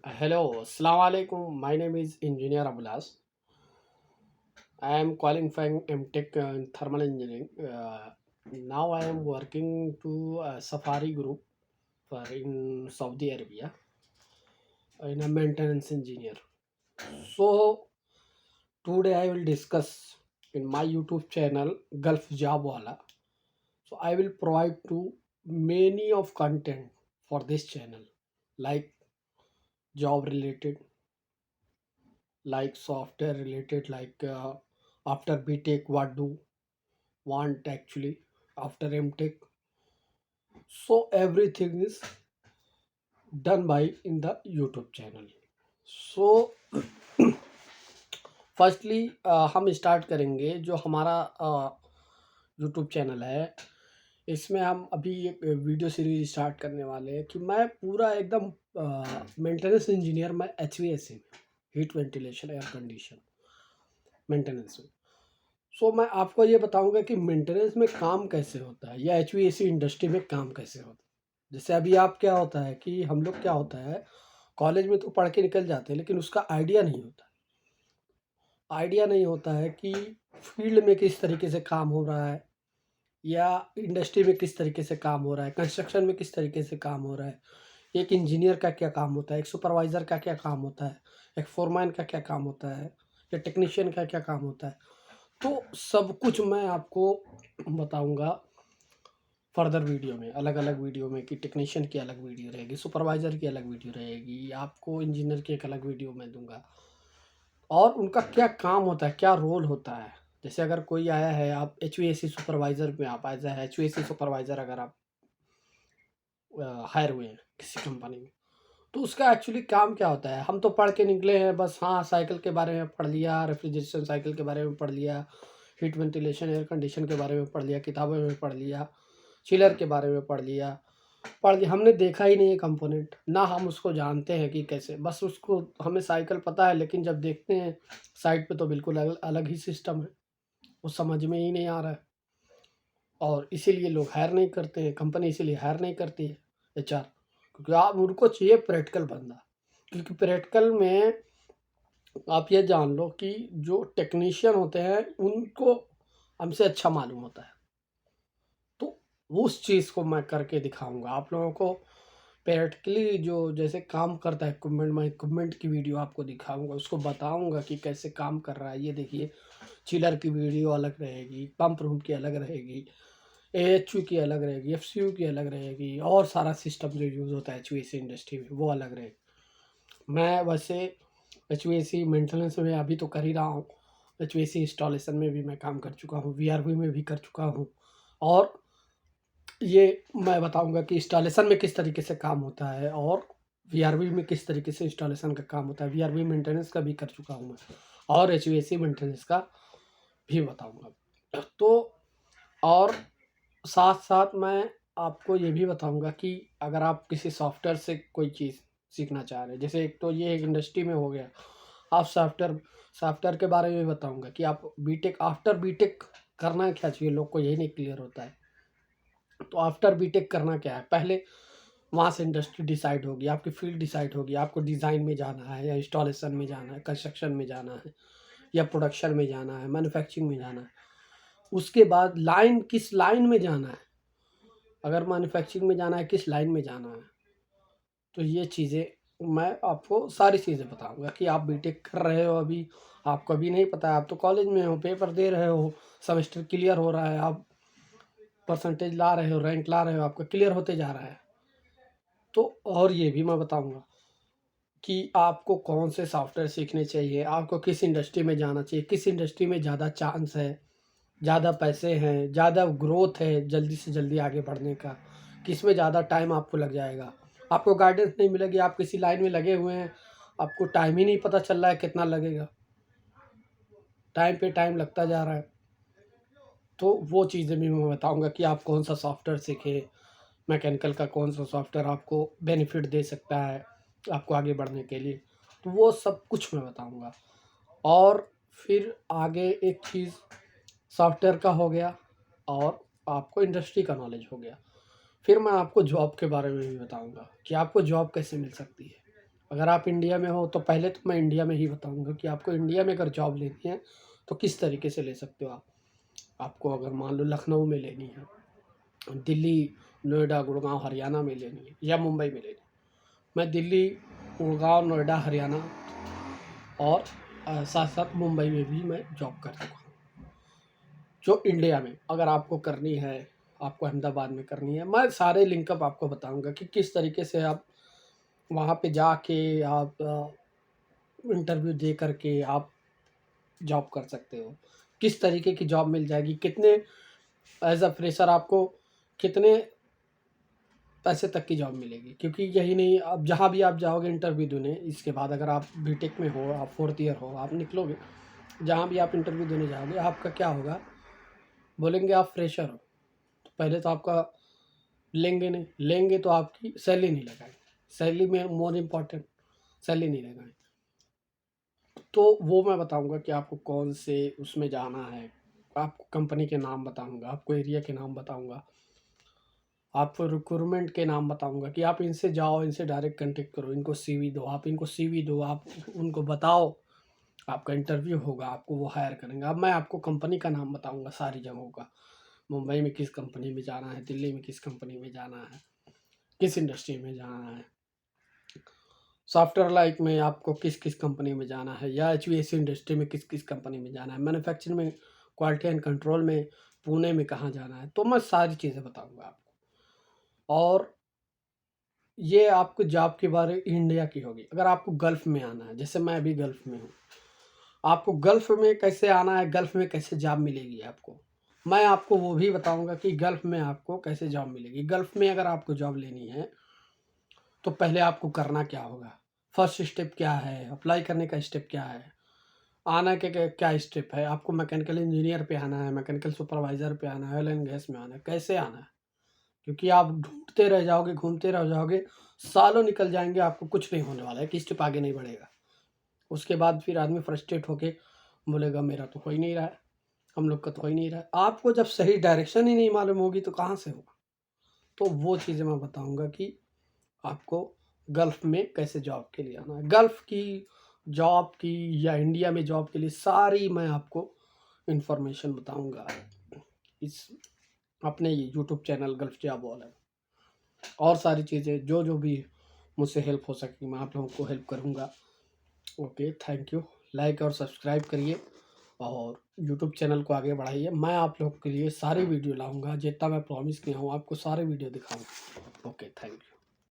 Hello, Assalamu alaikum. My name is Engineer Abulas. I am calling from MTech in Thermal Engineering. Now I am working to a Safari Group for in Saudi Arabia in a maintenance engineer. So today I will discuss in my YouTube channel Gulf Job Wala. So I will provide to many of content for this channel like job related, like software related, like after BTech what do want actually after MTech. So everything is done by in the YouTube channel. So firstly हम start करेंगे जो हमारा YouTube channel है। इसमें हम अभी एक video series start करने वाले हैं कि मैं पूरा एकदम मेंटेनेंस इंजीनियर, मैं H V S C heat ventilation air condition maintenance में। सो मैं आपको ये बताऊंगा कि मेंटेनेंस में काम कैसे होता है या एच इंडस्ट्री में काम कैसे होता है। जैसे अभी आप क्या होता है कि हम लोग क्या होता है, कॉलेज में तो पढ़ के निकल जाते हैं लेकिन उसका आइडिया नहीं होता है कि फील्ड में किस तरीके से काम हो रहा है या इंडस्ट्री में किस तरीके से काम हो रहा है, कंस्ट्रक्शन में किस तरीके से काम हो रहा है, एक इंजीनियर का क्या काम होता है, एक सुपरवाइज़र का क्या काम होता है, एक फोरमैन का क्या काम होता है, या टेक्नीशियन का क्या काम होता है। तो सब कुछ मैं आपको बताऊंगा फर्दर वीडियो में, अलग अलग वीडियो में, कि टेक्नीशियन की अलग वीडियो रहेगी, सुपरवाइज़र की अलग वीडियो रहेगी, आपको इंजीनियर की एक अलग वीडियो मैं दूंगा, और उनका क्या काम होता है, क्या रोल होता है। जैसे अगर कोई आया है, आप एच सुपरवाइज़र में आप एज एच सुपरवाइज़र अगर आप हायर हुए हैं किसी कंपनी में, तो उसका एक्चुअली काम क्या होता है। हम तो पढ़ के निकले हैं बस, हाँ साइकिल के बारे में पढ़ लिया, रेफ्रिजरेशन साइकिल के बारे में पढ़ लिया, हीट वेंटिलेशन एयर कंडीशन के बारे में पढ़ लिया, किताबों में पढ़ लिया, चिलर के बारे में पढ़ लिया। हमने देखा ही नहीं है कंपोनेंट, ना हम उसको जानते हैं कि कैसे, बस उसको हमें साइकिल पता है लेकिन जब देखते हैं साइट पे तो बिल्कुल अलग ही सिस्टम है, वो समझ में ही नहीं आ रहा है। और इसीलिए लोग हायर नहीं करते हैं, कंपनी इसीलिए हायर नहीं करती है एचआर, क्योंकि आप उनको चाहिए प्रैक्टिकल बंदा। क्योंकि प्रैक्टिकल में आप ये जान लो कि जो टेक्नीशियन होते हैं उनको हमसे अच्छा मालूम होता है। तो उस चीज़ को मैं करके दिखाऊंगा आप लोगों को प्रैक्टिकली, जो जैसे काम करता है इक्विपमेंट, मैं इक्विपमेंट की वीडियो आपको दिखाऊंगा, उसको बताऊंगा कि कैसे काम कर रहा है। ये देखिए, चिलर की वीडियो अलग रहेगी, पंप रूम की अलग रहेगी, एएचयू की अलग रहेगी, एफसीयू की अलग रहेगी, और सारा सिस्टम जो यूज़ होता है एचवीएसी इंडस्ट्री में वो अलग रहेगी। मैं वैसे एचवीएसी मेंटेनेंस में अभी तो कर ही रहा हूँ, एचवीएसी इंस्टॉलेशन में भी मैं काम कर चुका हूँ, वीआरवी में भी कर चुका हूँ, और ये मैं बताऊंगा कि इंस्टॉलेशन में किस तरीके से काम होता है और वीआरवी में किस तरीके से इंस्टॉलेशन का काम होता है। वीआरवी मेंटेनेंस का भी कर चुका हूँ मैं, और एचवीएसी मेंटेनेंस का भी बताऊंगा। तो और साथ साथ मैं आपको ये भी बताऊंगा कि अगर आप किसी सॉफ्टवेयर से कोई चीज़ सीखना चाह रहे हैं, जैसे एक तो ये एक इंडस्ट्री में हो गया, आप सॉफ्टवेयर सॉफ्टवेयर के बारे में बताऊंगा कि आप बीटेक, आफ्टर बीटेक करना क्या चाहिए, लोग को यही नहीं क्लियर होता है। तो आफ्टर बीटेक करना क्या है, पहले वहाँ से इंडस्ट्री डिसाइड होगी, आपकी फील्ड डिसाइड होगी, आपको डिज़ाइन में जाना है या इंस्टॉलेशन में जाना है, कंस्ट्रक्शन में जाना है या प्रोडक्शन में जाना है, मैन्युफैक्चरिंग में जाना है। उसके बाद लाइन, किस लाइन में जाना है, अगर मैन्युफैक्चरिंग में जाना है किस लाइन में जाना है। तो ये चीज़ें मैं आपको सारी चीज़ें बताऊंगा कि आप बीटेक कर रहे हो अभी, आपको अभी नहीं पता है, आप तो कॉलेज में हो, पेपर दे रहे हो, सेमेस्टर क्लियर हो रहा है, आप परसेंटेज ला रहे हो, रैंक ला रहे हो, आपका क्लियर होते जा रहा है। तो और ये भी मैं बताऊंगा कि आपको कौन से सॉफ्टवेयर सीखने चाहिए, आपको किस इंडस्ट्री में जाना चाहिए, किस इंडस्ट्री में ज़्यादा चांस है, ज़्यादा पैसे हैं, ज़्यादा ग्रोथ है जल्दी से जल्दी आगे बढ़ने का, किस में ज़्यादा टाइम आपको लग जाएगा। आपको गाइडेंस नहीं मिलेगी, आप किसी लाइन में लगे हुए हैं, आपको टाइम ही नहीं पता चल रहा है कितना लगेगा, टाइम पे टाइम लगता जा रहा है। तो वो चीज़ें भी मैं बताऊंगा कि आप कौन सा सॉफ्टवेयर सीखें, मैकेनिकल का कौन सा सॉफ्टवेयर आपको बेनिफिट दे सकता है आपको आगे बढ़ने के लिए। तो वो सब कुछ मैं बताऊंगा। और फिर आगे एक चीज़ सॉफ्टवेयर का हो गया, और आपको इंडस्ट्री का नॉलेज हो गया। फिर मैं आपको जॉब के बारे में भी बताऊंगा कि आपको जॉब कैसे मिल सकती है। अगर आप इंडिया में हो तो पहले तो मैं इंडिया में ही बताऊँगा कि आपको इंडिया में अगर जॉब लेनी है तो किस तरीके से ले सकते हो आप। आपको अगर मान लो लखनऊ में लेनी है, दिल्ली, नोएडा, गुड़गाँव, हरियाणा में लेनी है या मुंबई में लेनी है। मैं दिल्ली, गुड़गाँव, नोएडा, हरियाणा और साथ-साथ मुंबई में भी मैं जॉब कर चुका हूँ। जो इंडिया में अगर आपको करनी है, आपको अहमदाबाद में करनी है, मैं सारे लिंकअप आपको बताऊँगा कि किस तरीके से आप वहाँ पे जाके आप इंटरव्यू दे कर के आप जॉब कर सकते हो। किस तरीके की जॉब मिल जाएगी, कितने एज़ अ फ्रेशर आपको कितने पैसे तक की जॉब मिलेगी, क्योंकि यही नहीं, अब जहाँ भी आप जाओगे इंटरव्यू देने, इसके बाद अगर आप बीटेक में हो, आप 4th ईयर हो, आप निकलोगे, जहाँ भी आप इंटरव्यू देने जाओगे, आपका क्या होगा, बोलेंगे आप फ्रेशर हो, तो पहले तो आपका लेंगे नहीं, लेंगे तो आपकी सैलरी नहीं लगाएंगे, सैलरी में मोर इम्पॉर्टेंट, सैलरी नहीं लगाएंगे। तो वो मैं बताऊँगा कि आपको कौन से उसमें जाना है, आपको कंपनी के नाम बताऊँगा, आपको एरिया के नाम बताऊँगा, आपको रिक्रूटमेंट के नाम बताऊँगा कि आप इनसे जाओ, इनसे डायरेक्ट कॉन्टैक्ट करो, इनको सीवी दो, आप इनको सीवी दो, आप उनको बताओ, आपका इंटरव्यू होगा, आपको वो हायर करेंगे। अब मैं आपको कंपनी का नाम बताऊँगा सारी जगहों का, मुंबई में किस कंपनी में जाना है, दिल्ली में किस कंपनी में जाना है, किस इंडस्ट्री में जाना है, सॉफ्टवेयर लाइक में आपको किस-किस कंपनी में जाना है, या एचवीएसी इंडस्ट्री में किस-किस कंपनी में जाना है, मैन्युफैक्चरिंग में, क्वालिटी एंड कंट्रोल में पुणे में कहाँ जाना है, तो मैं सारी चीज़ें बताऊँगा आपको। और ये आपको जॉब के बारे इंडिया की होगी। अगर आपको गल्फ़ में आना है, जैसे मैं अभी गल्फ़ में हूँ, आपको गल्फ़ में कैसे आना है, गल्फ़ में कैसे जॉब मिलेगी आपको, मैं आपको वो भी बताऊँगा कि गल्फ़ में आपको कैसे जॉब मिलेगी। गल्फ़ में अगर आपको जॉब लेनी है, तो पहले आपको करना क्या होगा? फर्स्ट स्टेप क्या है? अप्लाई करने का स्टेप क्या है? आना के क्या स्टेप है? आपको मैकेनिकल इंजीनियर पे आना है, मैकेनिकल सुपरवाइज़र पे आना है, ऑयल एंड गैस में आना है, कैसे आना है? क्योंकि आप ढूँढते रह जाओगे, घूमते रह जाओगे, सालों निकल जाएँगे, आपको कुछ नहीं होने वाला है, एक स्टेप आगे नहीं बढ़ेगा। उसके बाद फिर आदमी फ्रस्ट्रेट होके बोलेगा मेरा तो हो ही नहीं रहा है, हम लोग का तो हो ही नहीं रहा है। आपको जब सही डायरेक्शन ही नहीं मालूम होगी तो कहाँ से होगा? तो वो चीज़ें मैं बताऊँगा कि आपको गल्फ़ में कैसे जॉब के लिए आना है। गल्फ़ की जॉब की या इंडिया में जॉब के लिए सारी मैं आपको इन्फॉर्मेशन बताऊँगा इस अपने यूट्यूब चैनल गल्फ़ जॉब वाला में। और सारी चीज़ें जो भी मुझसे हेल्प हो सके मैं आप लोगों को हेल्प करूँगा। Okay, thank you. लाइक और सब्सक्राइब करिए और यूट्यूब चैनल को आगे बढ़ाइए। मैं आप लोगों के लिए सारी वीडियो लाऊँगा, जितना मैं प्रॉमिस किया हूँ आपको सारे वीडियो दिखाऊँगा। Okay, thank you.